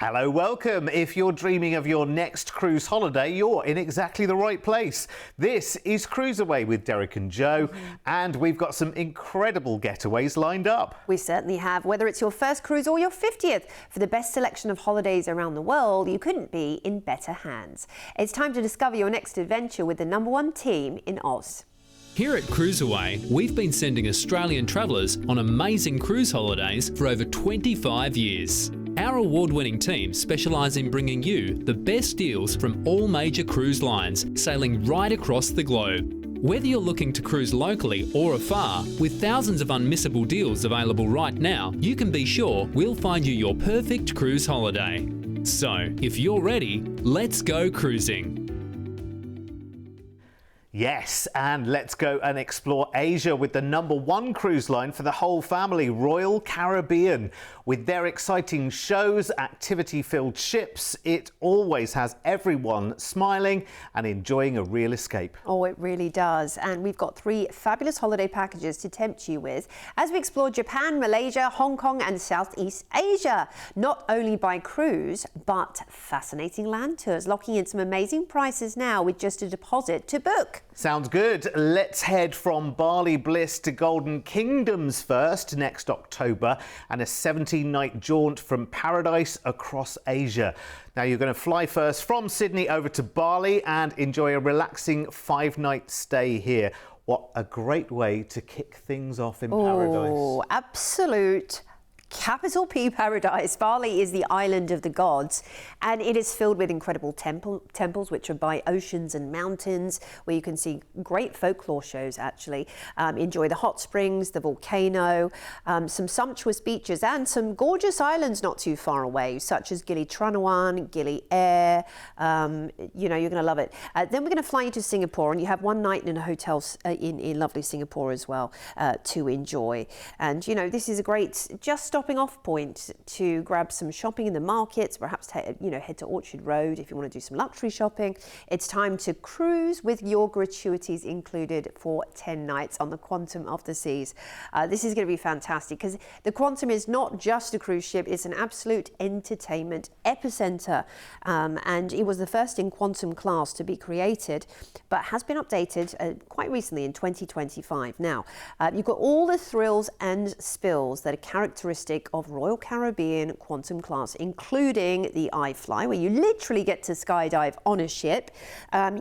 Hello, welcome. If you're dreaming of your next cruise holiday, you're in exactly the right place. This is CruiseAway with Derek and Joe, and we've got some incredible getaways lined up. We certainly have. Whether it's your first cruise or your 50th, for the best selection of holidays around the world, you couldn't be in better hands. It's time to discover your next adventure with the #1 team in Oz. Here at CruiseAway, we've been sending Australian travellers on amazing cruise holidays for over 25 years. Our award-winning team specialise in bringing you the best deals from all major cruise lines, sailing right across the globe. Whether you're looking to cruise locally or afar, with thousands of unmissable deals available right now, you can be sure we'll find you your perfect cruise holiday. So, if you're ready, let's go cruising. Yes, and let's go and explore Asia with the #1 cruise line for the whole family, Royal Caribbean. With their exciting shows, activity-filled ships, it always has everyone smiling and enjoying a real escape. Oh, it really does. And we've got 3 fabulous holiday packages to tempt you with as we explore Japan, Malaysia, Hong Kong and Southeast Asia. Not only by cruise, but fascinating land tours, locking in some amazing prices now with just a deposit to book. Sounds good. Let's head from Bali Bliss to Golden Kingdoms first next October, and a 17-night jaunt from paradise across Asia. Now you're going to fly first from Sydney over to Bali and enjoy a relaxing 5-night stay here. What a great way to kick things off in paradise. Oh, absolute capital P paradise. Bali is the island of the gods, and it is filled with incredible temples which are by oceans and mountains, where you can see great folklore shows actually. Enjoy the hot springs, the volcano, some sumptuous beaches and some gorgeous islands not too far away, such as Gili Trawangan, Gili Air. You know, you're going to love it. Then we're going to fly you to Singapore, and you have 1 night in a hotel in lovely Singapore as well to enjoy. And you know, this is a great stopping off point to grab some shopping in the markets, perhaps head to Orchard Road if you want to do some luxury shopping. It's time to cruise with your gratuities included for 10 nights on the Quantum of the Seas. This is going to be fantastic because the Quantum is not just a cruise ship, it's an absolute entertainment epicenter, and it was the first in Quantum class to be created, but has been updated quite recently in 2025. Now, you've got all the thrills and spills that are characteristic of Royal Caribbean Quantum class, including the iFly, where you literally get to skydive on a ship.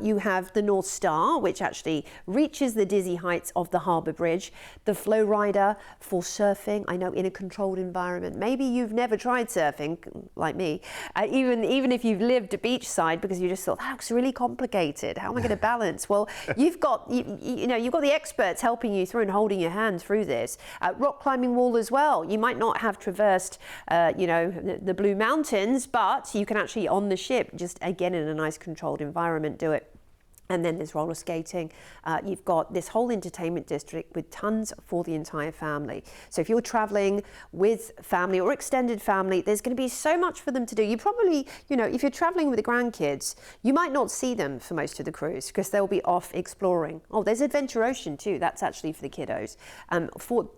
You have the North Star, which actually reaches the dizzy heights of the Harbour Bridge. The Flow Rider for surfing, I know, in a controlled environment. Maybe you've never tried surfing, like me, even if you've lived beachside, because you just thought, that looks really complicated. How am I going to balance? Well, you've got you've got the experts helping you through and holding your hand through this. Rock climbing wall as well. You might not have traversed, the Blue Mountains, but you can actually on the ship, just again in a nice controlled environment, do it. And then there's roller skating. You've got this whole entertainment district with tons for the entire family. So if you're traveling with family or extended family, there's going to be so much for them to do. You probably, if you're traveling with the grandkids, you might not see them for most of the cruise because they'll be off exploring. Oh, there's Adventure Ocean too. That's actually for the kiddos. For,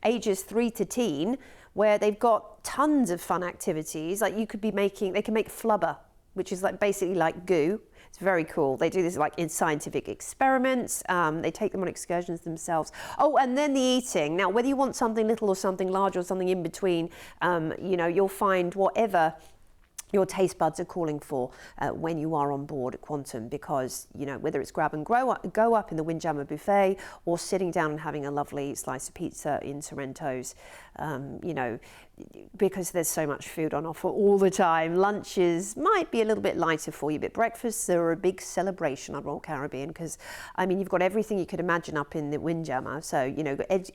ages 3 to teen, where they've got tons of fun activities. Like they can make flubber, which is basically like goo. It's very cool. They do this in scientific experiments. They take them on excursions themselves. Oh, and then the eating. Now, whether you want something little or something large or something in between, you'll find whatever your taste buds are calling for when you are on board at Quantum, because whether it's grab and go up in the Windjammer buffet or sitting down and having a lovely slice of pizza in Sorrento's, because there's so much food on offer all the time. Lunches might be a little bit lighter for you, but breakfasts are a big celebration on Royal Caribbean because, you've got everything you could imagine up in the Windjammer. So,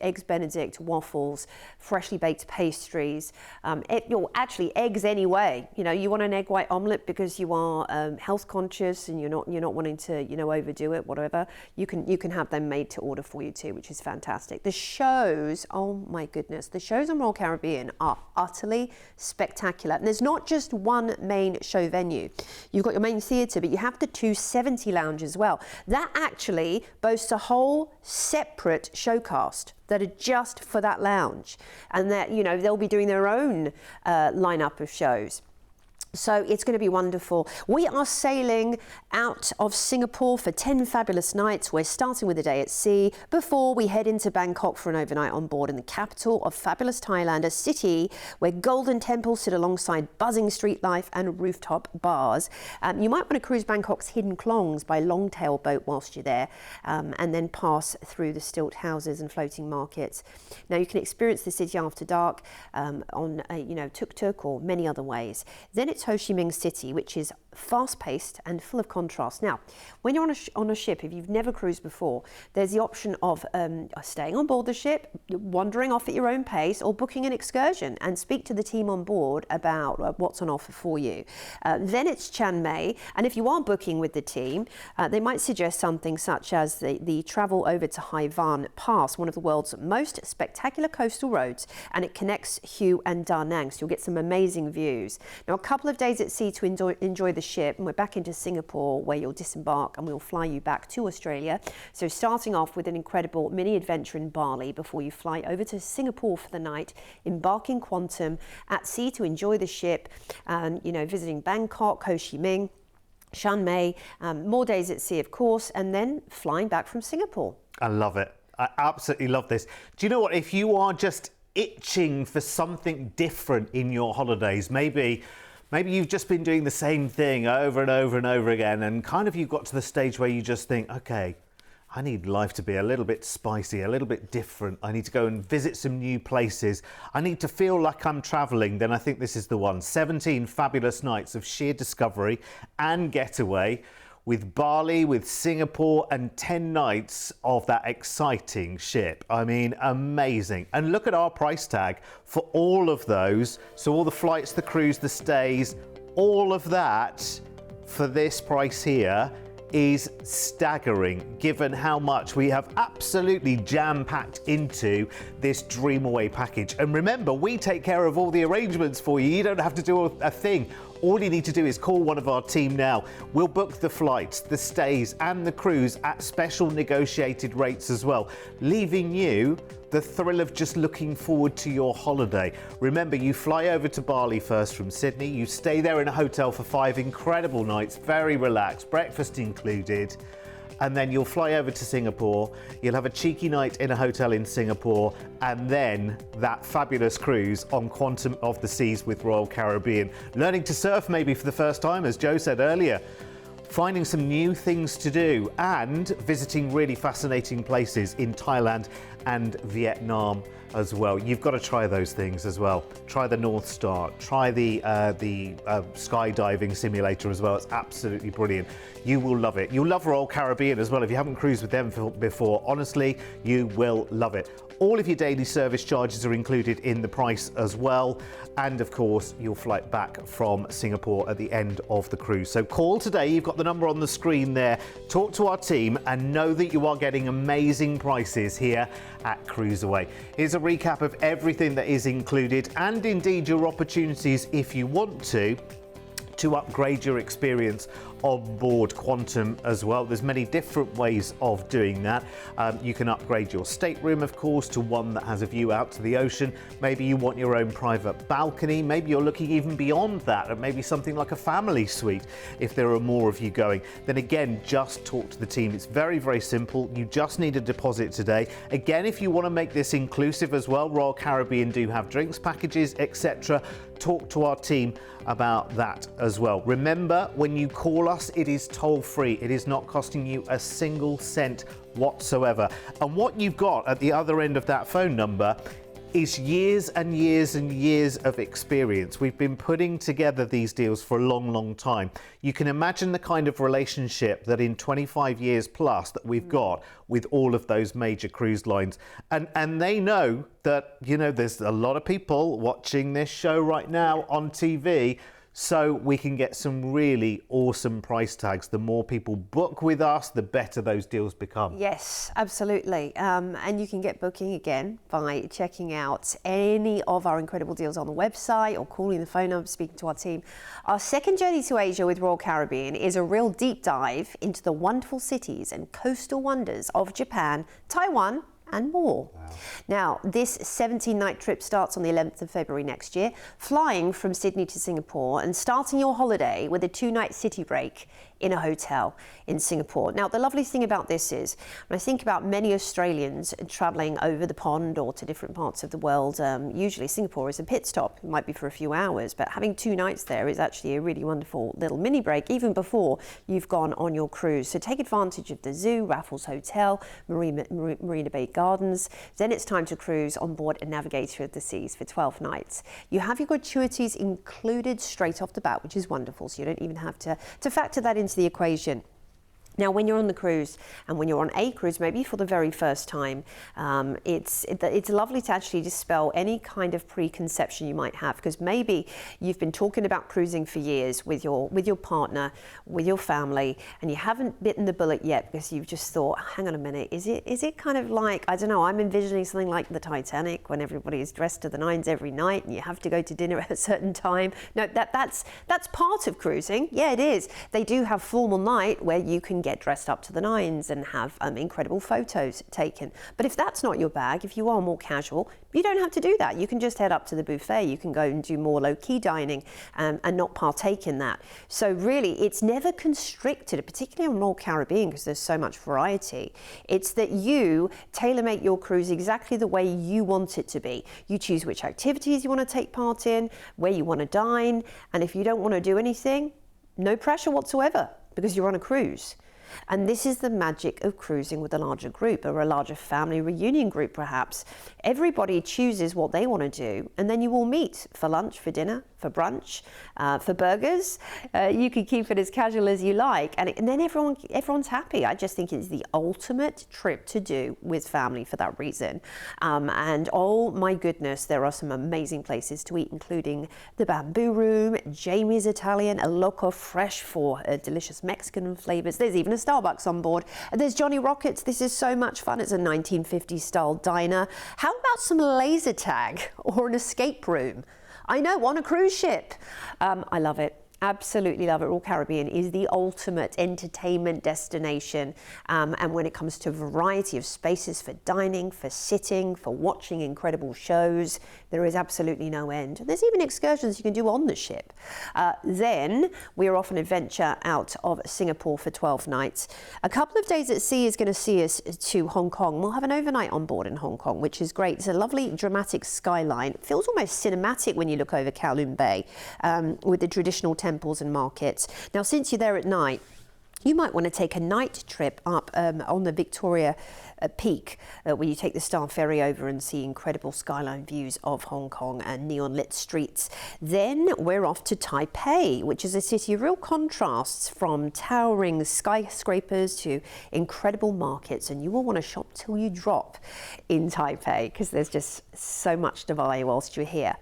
eggs Benedict, waffles, freshly baked pastries, actually eggs anyway. You want an egg white omelette because you are health conscious and you're not wanting to, overdo it, whatever. You can have them made to order for you too, which is fantastic. The shows, oh my goodness, the shows on Royal Caribbean are utterly spectacular. And there's not just one main show venue. You've got your main theatre, but you have the 270 lounge as well. That actually boasts a whole separate showcast that are just for that lounge, and that they'll be doing their own lineup of shows. So it's going to be wonderful. We are sailing out of Singapore for 10 fabulous nights. We're starting with a day at sea before we head into Bangkok for an overnight on board in the capital of fabulous Thailand, a city where golden temples sit alongside buzzing street life and rooftop bars. You might want to cruise Bangkok's hidden klongs by longtail boat whilst you're there, and then pass through the stilt houses and floating markets. Now you can experience the city after dark on tuk-tuk or many other ways. Then it's Ho Chi Minh City, which is fast-paced and full of contrast. Now, when you're on a ship, if you've never cruised before, there's the option of staying on board the ship, wandering off at your own pace, or booking an excursion and speak to the team on board about what's on offer for you. Then it's Chiang Mai, and if you are booking with the team, they might suggest something such as the travel over to Hai Van Pass, one of the world's most spectacular coastal roads, and it connects Hue and Da Nang, so you'll get some amazing views. Now, a couple of days at sea to enjoy the ship, and we're back into Singapore where you'll disembark and we'll fly you back to Australia. So starting off with an incredible mini adventure in Bali before you fly over to Singapore for the night, embarking Quantum at sea to enjoy the ship, visiting Bangkok, Ho Chi Minh, Chiang Mai, more days at sea of course, and then flying back from Singapore. I love it. I absolutely love this. Do you know what? If you are just itching for something different in your holidays, maybe you've just been doing the same thing over and over and over again, and kind of you've got to the stage where you just think, okay, I need life to be a little bit spicy, a little bit different. I need to go and visit some new places. I need to feel like I'm traveling. Then I think this is the one. 17 fabulous nights of sheer discovery and getaway, with Bali, with Singapore, and 10 nights of that exciting ship. I mean, amazing. And look at our price tag for all of those. So all the flights, the cruise, the stays, all of that for this price here is staggering, given how much we have absolutely jam-packed into this CruiseAway package. And remember, we take care of all the arrangements for you. You don't have to do a thing. All you need to do is call one of our team now. We'll book the flights, the stays, and the cruise at special negotiated rates as well, leaving you the thrill of just looking forward to your holiday. Remember, you fly over to Bali first from Sydney. You stay there in a hotel for 5 incredible nights, very relaxed, breakfast included. And then you'll fly over to Singapore. You'll have a cheeky night in a hotel in Singapore, and then that fabulous cruise on Quantum of the Seas with Royal Caribbean. Learning to surf maybe for the first time, as Joe said earlier. Finding some new things to do and visiting really fascinating places in Thailand and Vietnam as well. You've got to try those things as well. Try the North Star, try the skydiving simulator as well. It's absolutely brilliant. You will love it. You'll love Royal Caribbean as well. If you haven't cruised with them before, honestly, you will love it. All of your daily service charges are included in the price as well. And of course, you'll fly back from Singapore at the end of the cruise. So call today. You've got the number on the screen there. Talk to our team and know that you are getting amazing prices here at CruiseAway. Here's a recap of everything that is included, and indeed your opportunities if you want to upgrade your experience on board Quantum as well. There's many different ways of doing that. You can upgrade your stateroom, of course, to one that has a view out to the ocean. Maybe you want your own private balcony. Maybe you're looking even beyond that, and maybe something like a family suite if there are more of you going. Then again, just talk to the team. It's very, very simple. You just need a deposit today. Again, if you want to make this inclusive as well, Royal Caribbean do have drinks packages, etc. Talk to our team about that as well. Remember, when you call us, it is toll-free. It is not costing you a single cent whatsoever. And what you've got at the other end of that phone number is years and years and years of experience. We've been putting together these deals for a long, long time. You can imagine the kind of relationship that in 25 years plus that we've got with all of those major cruise lines. And they know that, you know, there's a lot of people watching this show right now on TV, so we can get some really awesome price tags. The more people book with us, the better those deals become. Yes, absolutely. And you can get booking again by checking out any of our incredible deals on the website or calling the phone number, speaking to our team. Our second journey to Asia with Royal Caribbean is a real deep dive into the wonderful cities and coastal wonders of Japan, Taiwan, and more. Wow. Now, this 17-night trip starts on the 11th of February next year, flying from Sydney to Singapore and starting your holiday with a 2-night city break in a hotel in Singapore. Now, the lovely thing about this is, when I think about many Australians travelling over the pond or to different parts of the world, usually Singapore is a pit stop. It might be for a few hours, but having 2 nights there is actually a really wonderful little mini break, even before you've gone on your cruise. So take advantage of the zoo, Raffles Hotel, Marina Bay Gardens. Then it's time to cruise on board a Navigator of the Seas for 12 nights. You have your gratuities included straight off the bat, which is wonderful, so you don't even have to factor that into the equation. Now, when you're on the cruise and when you're on a cruise, maybe for the very first time, it's lovely to actually dispel any kind of preconception you might have, because maybe you've been talking about cruising for years with your partner, with your family, and you haven't bitten the bullet yet because you've just thought, hang on a minute, is it kind of like, I don't know, I'm envisioning something like the Titanic when everybody is dressed to the nines every night and you have to go to dinner at a certain time. No, that's part of cruising. Yeah, it is. They do have formal night where you can get dressed up to the nines and have incredible photos taken. But if that's not your bag, if you are more casual, you don't have to do that. You can just head up to the buffet. You can go and do more low-key dining and not partake in that. So really, it's never constricted, particularly on Royal Caribbean, because there's so much variety. It's that you tailor-make your cruise exactly the way you want it to be. You choose which activities you want to take part in, where you want to dine, and if you don't want to do anything, no pressure whatsoever, because you're on a cruise. And this is the magic of cruising with a larger group, or a larger family reunion group perhaps. Everybody chooses what they want to do, and then you all meet for lunch, for dinner, for brunch, for burgers. You can keep it as casual as you like, and then everyone's happy. I just think it's the ultimate trip to do with family for that reason. And oh my goodness, there are some amazing places to eat, including the Bamboo Room, Jamie's Italian, a Loco Fresh for delicious Mexican flavors. There's even a Starbucks on board. There's Johnny Rockets. This is so much fun. It's a 1950s style diner. How about some laser tag or an escape room? I know, on a cruise ship. I love it. Absolutely love it. Royal Caribbean is the ultimate entertainment destination. And when it comes to a variety of spaces for dining, for sitting, for watching incredible shows, there is absolutely no end. There's even excursions you can do on the ship. Then we are off an adventure out of Singapore for 12 nights. A couple of days at sea is going to see us to Hong Kong. We'll have an overnight on board in Hong Kong, which is great. It's a lovely dramatic skyline. It feels almost cinematic when you look over Kowloon Bay with the traditional temples and markets. Now, since you're there at night, you might want to take a night trip up on the Victoria Peak, where you take the Star Ferry over and see incredible skyline views of Hong Kong and neon lit streets. Then we're off to Taipei, which is a city of real contrasts, from towering skyscrapers to incredible markets, and you will want to shop till you drop in Taipei, because there's just so much to buy whilst you're here.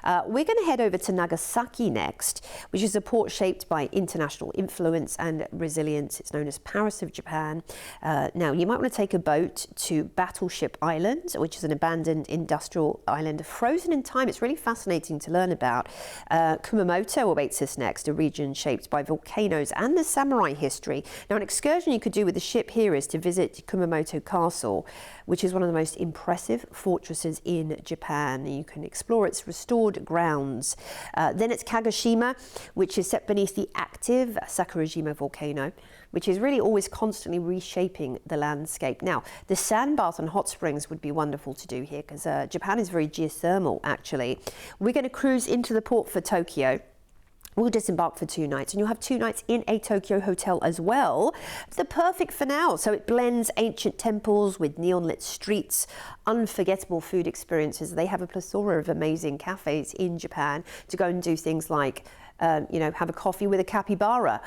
We're going to head over to Nagasaki next, which is a port shaped by international influence and resilience. It's known as Paris of Japan. Now, you might want to take a boat to Battleship Island, which is an abandoned industrial island frozen in time. It's really fascinating to learn about. Kumamoto awaits us next, a region shaped by volcanoes and the samurai history. Now, an excursion you could do with the ship here is to visit Kumamoto Castle, which is one of the most impressive fortresses in Japan. You can explore its restored grounds. Then it's Kagoshima, which is set beneath the active Sakurajima volcano, which is really always constantly reshaping the landscape. Now, the sand bath and hot springs would be wonderful to do here, because Japan is very geothermal, actually. We're going to cruise into the port for Tokyo. We'll disembark for 2 nights, and you'll have 2 nights in a Tokyo hotel as well. It's the perfect finale. So it blends ancient temples with neon-lit streets, unforgettable food experiences. They have a plethora of amazing cafes in Japan to go and do things like have a coffee with a capybara,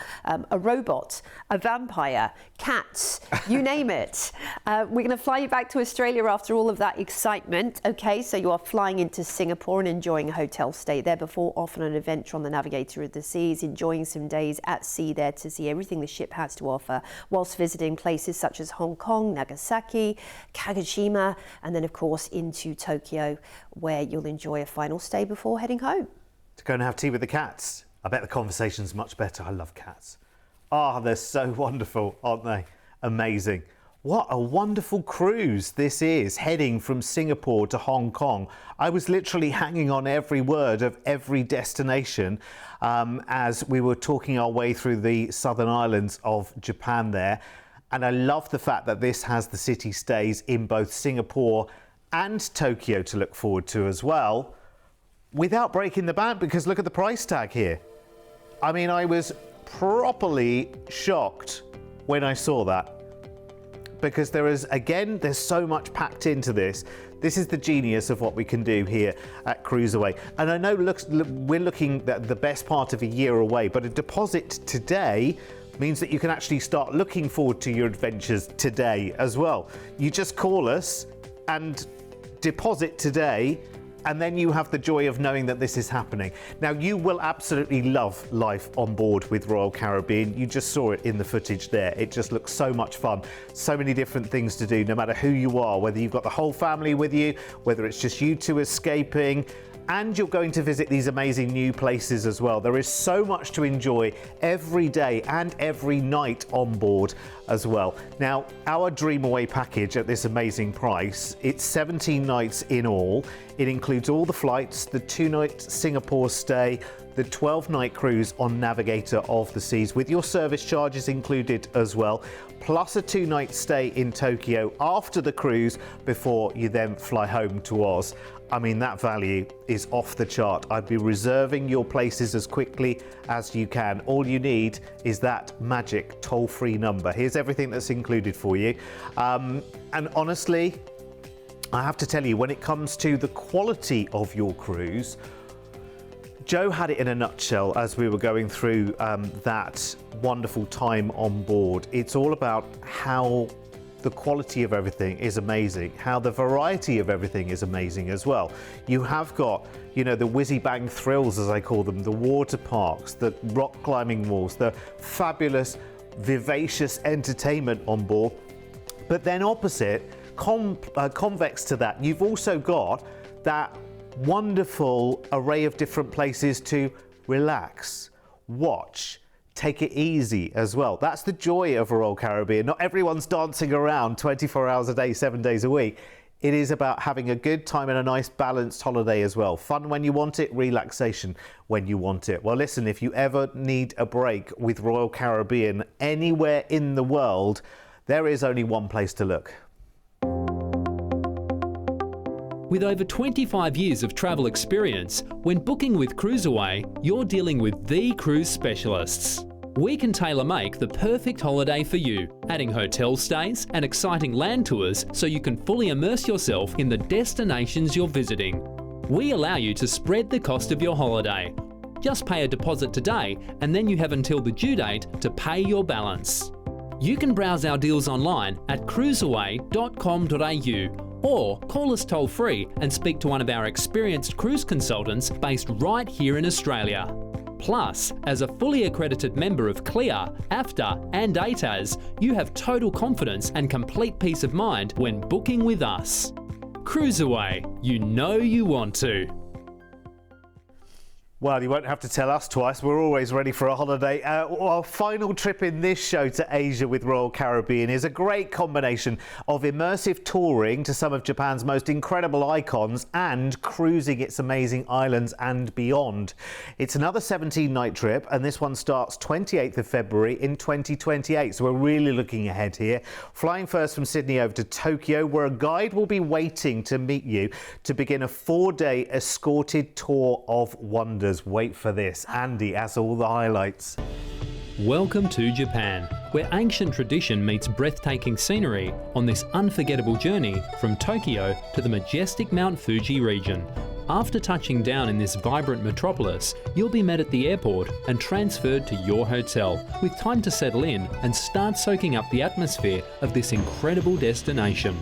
a robot, a vampire, cats, you name it. We're going to fly you back to Australia after all of that excitement. Okay, so you are flying into Singapore and enjoying a hotel stay there before off on an adventure on the Navigator of the Seas, enjoying some days at sea there to see everything the ship has to offer, whilst visiting places such as Hong Kong, Nagasaki, Kagoshima, and then of course into Tokyo, where you'll enjoy a final stay before heading home. To go and have tea with the cats. I bet the conversation's much better. I love cats. Ah, they're so wonderful, aren't they? Amazing. What a wonderful cruise this is, heading from Singapore to Hong Kong. I was literally hanging on every word of every destination as we were talking our way through the southern islands of Japan there. And I love the fact that this has the city stays in both Singapore and Tokyo to look forward to as well, without breaking the bank, because look at the price tag here. I mean, I was properly shocked when I saw that. Because there's so much packed into this. This is the genius of what we can do here at CruiseAway. And I know we're looking at the best part of a year away, but a deposit today means that you can actually start looking forward to your adventures today as well. You just call us and deposit today, and then you have the joy of knowing that this is happening. Now, you will absolutely love life on board with Royal Caribbean. You just saw it in the footage there. It just looks so much fun. So many different things to do, no matter who you are, whether you've got the whole family with you, whether it's just you two escaping, and you're going to visit these amazing new places as well. There is so much to enjoy every day and every night on board as well. Now, our Dream Away package at this amazing price, it's 17 nights in all. It includes all the flights, the 2-night Singapore stay, the 12-night cruise on Navigator of the Seas, with your service charges included as well, plus a 2-night stay in Tokyo after the cruise before you then fly home to Oz. I mean, that value is off the chart. I'd be reserving your places as quickly as you can. All you need is that magic toll-free number. Here's everything that's included for you. And honestly, I have to tell you, when it comes to the quality of your cruise, Joe had it in a nutshell as we were going through that wonderful time on board. It's all about how the quality of everything is amazing, how the variety of everything is amazing as well. You have got, you know, the whizzy bang thrills, as I call them, the water parks, the rock climbing walls, the fabulous, vivacious entertainment on board. But then opposite, convex to that, you've also got that wonderful array of different places to relax, watch, take it easy as well. That's the joy of Royal Caribbean. Not everyone's dancing around 24 hours a day, 7 days a week. It is about having a good time and a nice balanced holiday as well. Fun when you want it, relaxation when you want it. Well, listen, if you ever need a break with Royal Caribbean anywhere in the world, there is only one place to look. With over 25 years of travel experience, when booking with CruiseAway, you're dealing with the cruise specialists. We can tailor-make the perfect holiday for you, adding hotel stays and exciting land tours so you can fully immerse yourself in the destinations you're visiting. We allow you to spread the cost of your holiday. Just pay a deposit today, and then you have until the due date to pay your balance. You can browse our deals online at cruiseaway.com.au or call us toll-free and speak to one of our experienced cruise consultants based right here in Australia. Plus, as a fully accredited member of CLIA, AFTA and ATAS, you have total confidence and complete peace of mind when booking with us. CruiseAway, you know you want to. Well, you won't have to tell us twice. We're always ready for a holiday. Our final trip in this show to Asia with Royal Caribbean is a great combination of immersive touring to some of Japan's most incredible icons and cruising its amazing islands and beyond. It's another 17-night trip, and this one starts 28th of February in 2028. So we're really looking ahead here. Flying first from Sydney over to Tokyo, where a guide will be waiting to meet you to begin a 4-day escorted tour of wonders. Wait for this. Andy has all the highlights. Welcome to Japan, where ancient tradition meets breathtaking scenery on this unforgettable journey from Tokyo to the majestic Mount Fuji region. After touching down in this vibrant metropolis, you'll be met at the airport and transferred to your hotel, with time to settle in and start soaking up the atmosphere of this incredible destination.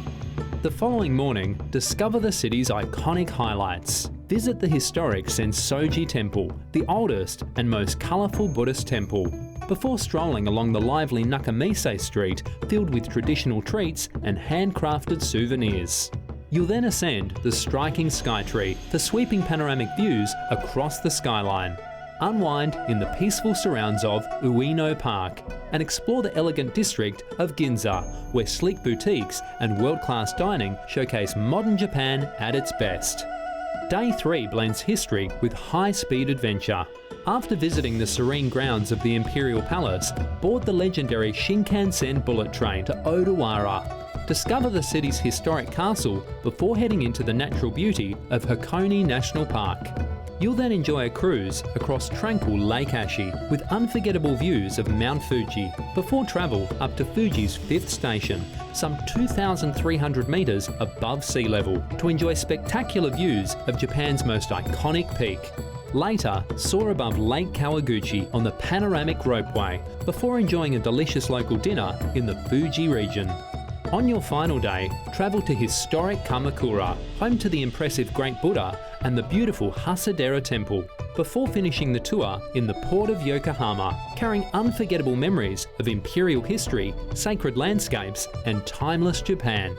The following morning, discover the city's iconic highlights. Visit the historic Sensoji Temple, the oldest and most colourful Buddhist temple, before strolling along the lively Nakamise Street filled with traditional treats and handcrafted souvenirs. You'll then ascend the striking Skytree for sweeping panoramic views across the skyline. unwind in the peaceful surrounds of Ueno Park, and explore the elegant district of Ginza, where sleek boutiques and world-class dining showcase modern Japan at its best. Day 3 blends history with high-speed adventure. After visiting the serene grounds of the Imperial Palace, board the legendary Shinkansen bullet train to Odawara. Discover the city's historic castle before heading into the natural beauty of Hakone National Park. You'll then enjoy a cruise across tranquil Lake Ashi with unforgettable views of Mount Fuji before travel up to Fuji's 5th station, some 2,300 metres above sea level, to enjoy spectacular views of Japan's most iconic peak. Later, soar above Lake Kawaguchi on the panoramic ropeway before enjoying a delicious local dinner in the Fuji region. On your final day, travel to historic Kamakura, home to the impressive Great Buddha and the beautiful Hasadera Temple, before finishing the tour in the port of Yokohama, carrying unforgettable memories of imperial history, sacred landscapes and timeless Japan.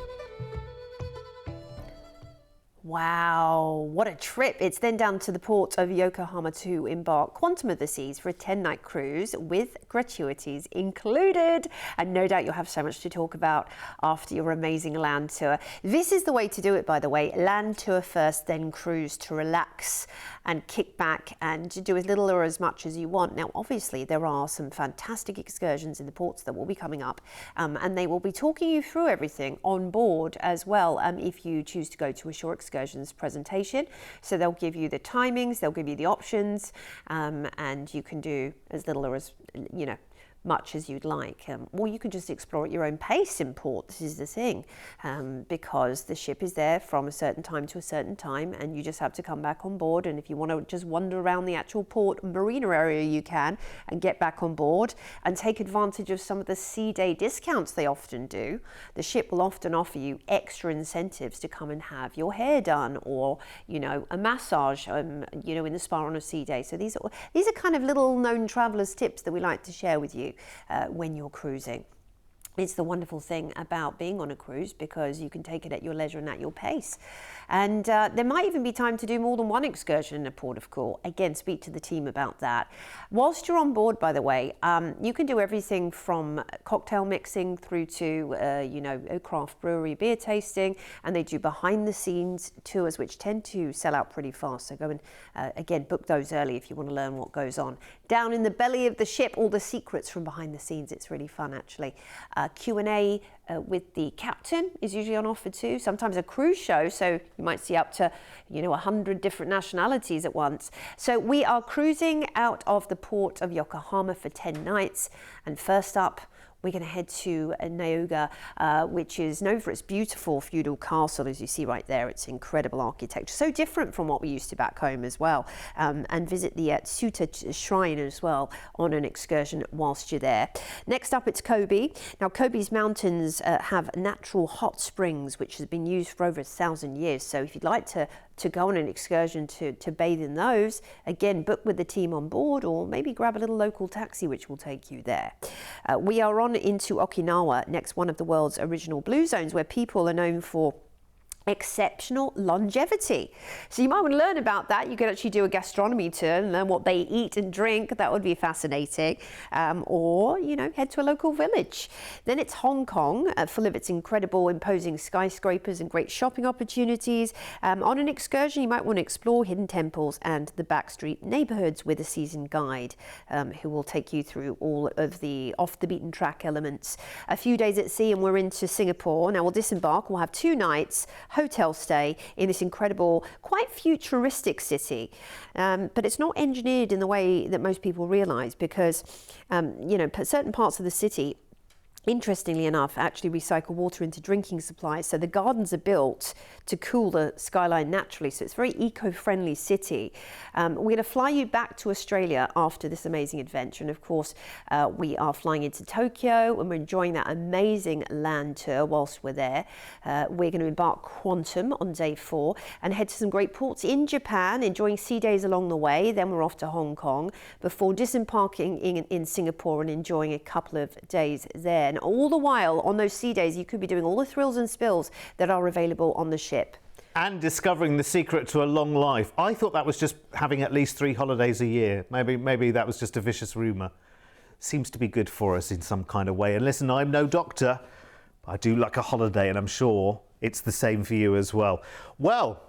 Wow, what a trip. It's then down to the port of Yokohama to embark Quantum of the Seas for a 10-night cruise with gratuities included. And no doubt you'll have so much to talk about after your amazing land tour. This is the way to do it, by the way. Land tour first, then cruise to relax and kick back and do as little or as much as you want. Now, obviously, there are some fantastic excursions in the ports that will be coming up, and they will be talking you through everything on board as well if you choose to go to a shore excursions presentation. So they'll give you the timings, they'll give you the options, and you can do as little or as, much as you'd like, or you can just explore at your own pace in port. This is the thing, because the ship is there from a certain time to a certain time, and you just have to come back on board. And if you want to just wander around the actual port marina area, you can, and get back on board and take advantage of some of the sea day discounts they often do. The ship will often offer you extra incentives to come and have your hair done, or a massage in the spa on a sea day. So these are kind of little known travelers tips that we like to share with you when you're cruising. It's the wonderful thing about being on a cruise, because you can take it at your leisure and at your pace. And there might even be time to do more than one excursion in a port of call. Again, speak to the team about that. Whilst you're on board, by the way, you can do everything from cocktail mixing through to, a craft brewery beer tasting. And they do behind the scenes tours, which tend to sell out pretty fast. So go and, again, book those early if you want to learn what goes on. Down in the belly of the ship, all the secrets from behind the scenes. It's really fun, actually. Q&A with the captain is usually on offer too. Sometimes a cruise show, so you might see up to 100 different nationalities at once. So we are cruising out of the port of Yokohama for 10 nights, and first up we're going to head to Naoga, which is known for its beautiful feudal castle, as you see right there. It's incredible architecture, so different from what we used to back home as well, and visit the Tsuta shrine as well on an excursion whilst you're there. Next up, it's Kobe. Now, Kobe's mountains have natural hot springs, which has been used for over 1,000 years. So if you'd like to go on an excursion to bathe in those, again, book with the team on board, or maybe grab a little local taxi which will take you there. We are on into Okinawa, next, one of the world's original blue zones, where people are known for exceptional longevity. So you might want to learn about that. You could actually do a gastronomy tour and learn what they eat and drink. That would be fascinating. Or, head to a local village. Then it's Hong Kong, full of its incredible, imposing skyscrapers and great shopping opportunities. On an excursion, you might want to explore hidden temples and the backstreet neighborhoods with a seasoned guide who will take you through all of the off-the-beaten-track elements. A few days at sea and we're into Singapore. Now we'll disembark. We'll have 2 nights hotel stay in this incredible, quite futuristic city. But it's not engineered in the way that most people realise, because, certain parts of the city, interestingly enough, actually recycle water into drinking supplies. So the gardens are built to cool the skyline naturally. So it's a very eco-friendly city. We're going to fly you back to Australia after this amazing adventure. And of course, we are flying into Tokyo, and we're enjoying that amazing land tour whilst we're there. We're going to embark Quantum on day 4 and head to some great ports in Japan, enjoying sea days along the way. Then we're off to Hong Kong before disembarking in Singapore and enjoying a couple of days there. And all the while on those sea days, you could be doing all the thrills and spills that are available on the ship. And discovering the secret to a long life. I thought that was just having at least 3 holidays a year. Maybe that was just a vicious rumour. Seems to be good for us in some kind of way. And listen, I'm no doctor, but I do like a holiday, and I'm sure it's the same for you as well. Well,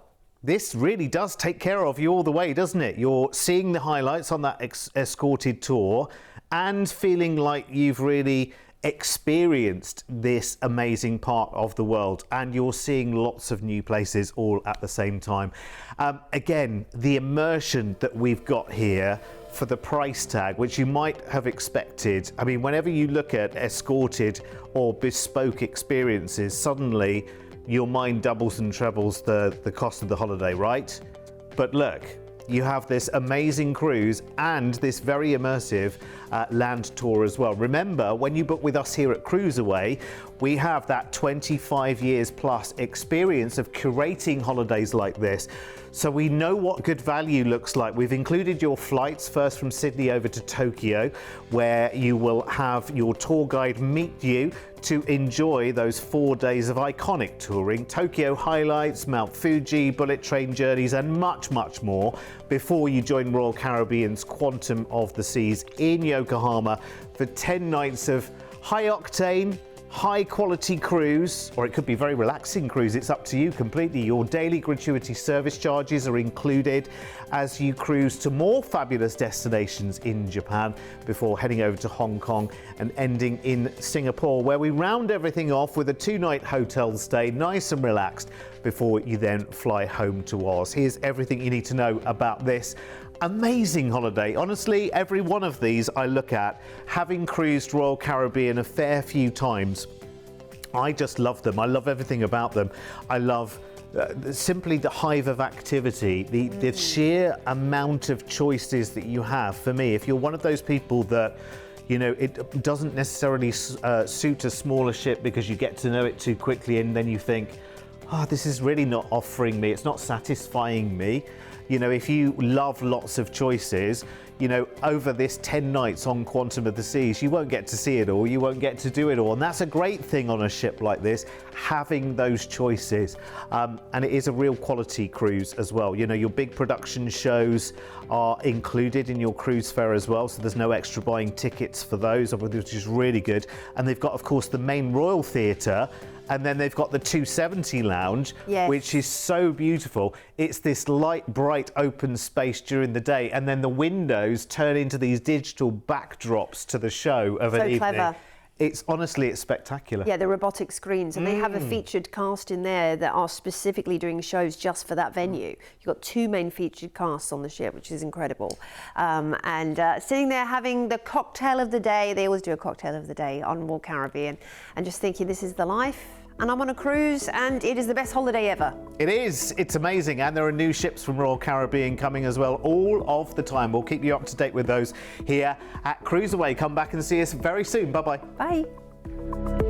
this really does take care of you all the way, doesn't it? You're seeing the highlights on that escorted tour and feeling like you've really experienced this amazing part of the world, and you're seeing lots of new places all at the same time. Again, the immersion that we've got here for the price tag, which you might have expected. I mean, whenever you look at escorted or bespoke experiences, suddenly your mind doubles and trebles the cost of the holiday, right? But look, you have this amazing cruise and this very immersive land tour as well. Remember, when you book with us here at CruiseAway, we have that 25 years plus experience of curating holidays like this. So we know what good value looks like. We've included your flights first from Sydney over to Tokyo, where you will have your tour guide meet you to enjoy those 4 days of iconic touring, Tokyo highlights, Mount Fuji, bullet train journeys, and much, much more before you join Royal Caribbean's Quantum of the Seas in Yokohama for 10 nights of high octane, high quality cruise, or it could be very relaxing cruise. It's up to you completely. Your daily gratuity service charges are included as you cruise to more fabulous destinations in Japan before heading over to Hong Kong and ending in Singapore, where we round everything off with a 2-night hotel stay, nice and relaxed, before you then fly home to Oz. Here's everything you need to know about this amazing holiday. Honestly, every one of these I look at, having cruised Royal Caribbean a fair few times, I just love them. I love everything about them. I love simply the hive of activity, the sheer amount of choices that you have. For me, if you're one of those people that, you know, it doesn't necessarily suit a smaller ship because you get to know it too quickly and then you think, oh, this is really not offering me, it's not satisfying me. You know, if you love lots of choices, you know, over this 10 nights on Quantum of the Seas, you won't get to see it all, you won't get to do it all. And that's a great thing on a ship like this, having those choices. And it is a real quality cruise as well. You know, your big production shows are included in your cruise fare as well, so there's no extra buying tickets for those, which is really good. And they've got, of course, the main Royal Theatre, and then they've got the 270 lounge, yes, which is so beautiful. It's this light, bright, open space during the day, and then the windows turn into these digital backdrops to the show of an evening. Clever. It's honestly, it's spectacular. Yeah, the robotic screens, and they have a featured cast in there that are specifically doing shows just for that venue. You've got 2 main featured casts on the ship, which is incredible. And sitting there having the cocktail of the day, they always do a cocktail of the day on Royal Caribbean, and just thinking, this is the life. And I'm on a cruise, and it is the best holiday ever. It is. It's amazing. And there are new ships from Royal Caribbean coming as well all of the time. We'll keep you up to date with those here at CruiseAway. Come back and see us very soon. Bye-bye. Bye.